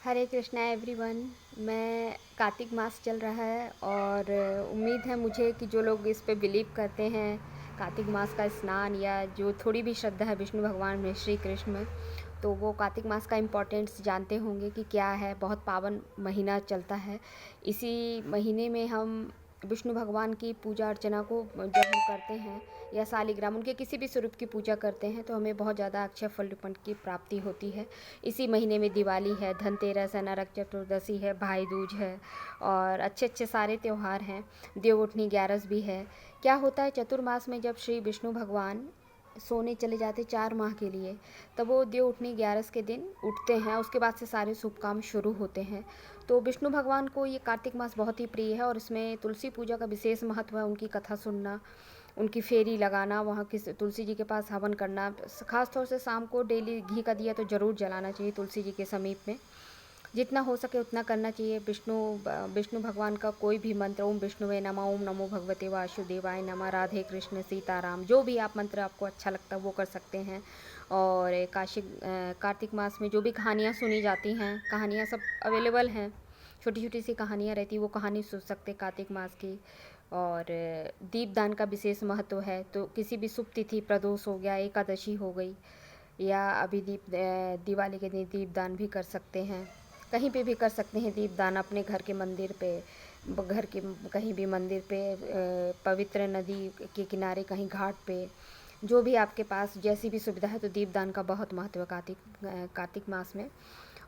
हरे Krishna everyone. मैं कार्तिक मास चल रहा है और उम्मीद है मुझे कि जो लोग इस पे बिलीव करते हैं कार्तिक मास का स्नान या जो थोड़ी भी श्रद्धा है विष्णु भगवान में, श्री कृष्ण में, तो वो कार्तिक मास का इम्पोर्टेंस जानते होंगे कि क्या है। बहुत पावन महीना चलता है। इसी महीने में हम विष्णु भगवान की पूजा अर्चना को जब हम करते हैं या सालिग्राम उनके किसी भी स्वरूप की पूजा करते हैं तो हमें बहुत ज़्यादा अक्षय फल रूपण की प्राप्ति होती है। इसी महीने में दिवाली है, धनतेरस है, नरक चतुर्दशी है, भाई दूज है और अच्छे अच्छे सारे त्यौहार हैं। देवउठनी ग्यारस भी है। क्या होता है चतुर्मास में जब श्री विष्णु भगवान सोने चले जाते 4 माह के लिए, तब वो देव उठनी ग्यारस के दिन उठते हैं। उसके बाद से सारे शुभ काम शुरू होते हैं। तो विष्णु भगवान को ये कार्तिक मास बहुत ही प्रिय है और इसमें तुलसी पूजा का विशेष महत्व है। उनकी कथा सुनना, उनकी फेरी लगाना, वहाँ की तुलसी जी के पास हवन करना, खास तौर से शाम को डेली घी का दिया तो ज़रूर जलाना चाहिए तुलसी जी के समीप में। जितना हो सके उतना करना चाहिए। विष्णु भगवान का कोई भी मंत्र, ओम विष्णुवे नमः, ओम नमो भगवते वासुदेवाय नमः, राधे कृष्ण सीताराम, जो भी आप मंत्र आपको अच्छा लगता है वो कर सकते हैं। और कार्तिक मास में जो भी कहानियाँ सुनी जाती हैं, कहानियाँ सब अवेलेबल हैं। छोटी छोटी सी कहानियाँ रहती, वो कहानी सुन सकते कार्तिक मास की। और दीपदान का विशेष महत्व है। तो किसी भी शुभ तिथि, प्रदोष हो गया, एकादशी हो गई, या अभी दिवाली के दिन दीपदान भी कर सकते हैं। कहीं पे भी कर सकते हैं दीपदान, अपने घर के मंदिर पे, घर के कहीं भी मंदिर पे, पवित्र नदी के किनारे, कहीं घाट पे, जो भी आपके पास जैसी भी सुविधा है। तो दीपदान का बहुत महत्व है कार्तिक मास में।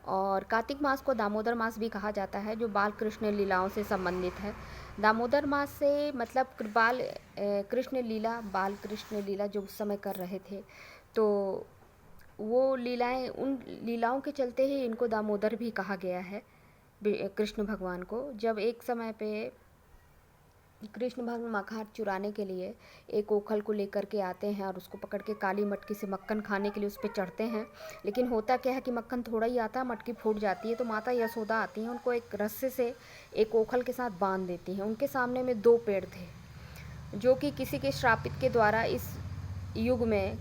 और कार्तिक मास को दामोदर मास भी कहा जाता है, जो बाल कृष्ण लीलाओं से संबंधित है। दामोदर मास से मतलब बाल कृष्ण लीला जो उस समय कर रहे थे, तो वो लीलाएं, उन लीलाओं के चलते ही इनको दामोदर भी कहा गया है। कृष्ण भगवान को जब एक समय पे कृष्ण भगवान मखार चुराने के लिए एक ओखल को लेकर के आते हैं और उसको पकड़ के काली मटकी से मक्खन खाने के लिए उस पर चढ़ते हैं। लेकिन होता क्या है कि मक्खन थोड़ा ही आता है, मटकी फूट जाती है। तो माता यशोदा आती हैं, उनको एक रस्से से एक ओखल के साथ बांध देती हैं। उनके सामने में 2 पेड़ थे, जो कि किसी के श्रापित के द्वारा इस युग में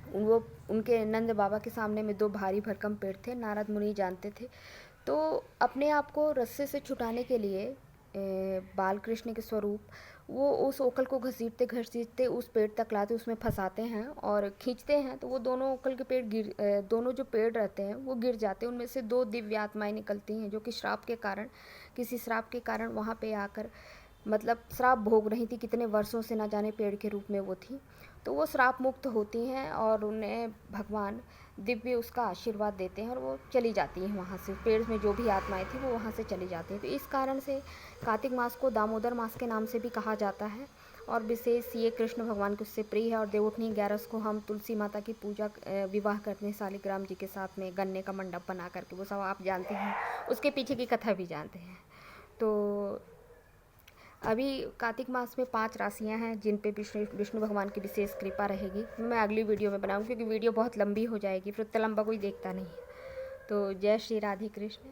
वो उनके नंद बाबा के सामने में 2 भारी भरकम पेड़ थे। नारद मुनि जानते थे। तो अपने आप को रस्से से छुटाने के लिए बाल कृष्ण के स्वरूप वो उस ओखल को घसीटते घसीटते उस पेड़ तक लाते, उसमें फंसाते हैं और खींचते हैं। तो वो दोनों ओखल के दोनों जो पेड़ रहते हैं वो गिर जाते हैं। उनमें से 2 दिव्य आत्माएं निकलती हैं, जो कि किसी श्राप के कारण वहाँ पे आकर, मतलब श्राप भोग रही थी। कितने वर्षों से ना जाने पेड़ के रूप में वो थी। तो वो श्राप मुक्त होती हैं और उन्हें भगवान दिव्य उसका आशीर्वाद देते हैं और वो चली जाती हैं वहाँ से। पेड़ में जो भी आत्माएं थी वो वहाँ से चली जाती हैं। तो इस कारण से कार्तिक मास को दामोदर मास के नाम से भी कहा जाता है। और विशेष ये कृष्ण भगवान को उससे प्रिय है। और देवउठनी ग्यारस को हम तुलसी माता की पूजा, विवाह करते हैं सालिग्राम जी के साथ में, गन्ने का मंडप बना करके। वो सब आप जानते हैं, उसके पीछे की कथा भी जानते हैं। तो अभी कार्तिक मास में 5 राशियां हैं जिन पे विष्णु भगवान की विशेष कृपा रहेगी। मैं अगली वीडियो में बनाऊंगी, क्योंकि वीडियो बहुत लंबी हो जाएगी, फिर उतना लंबा कोई देखता नहीं है। तो जय श्री राधे कृष्ण।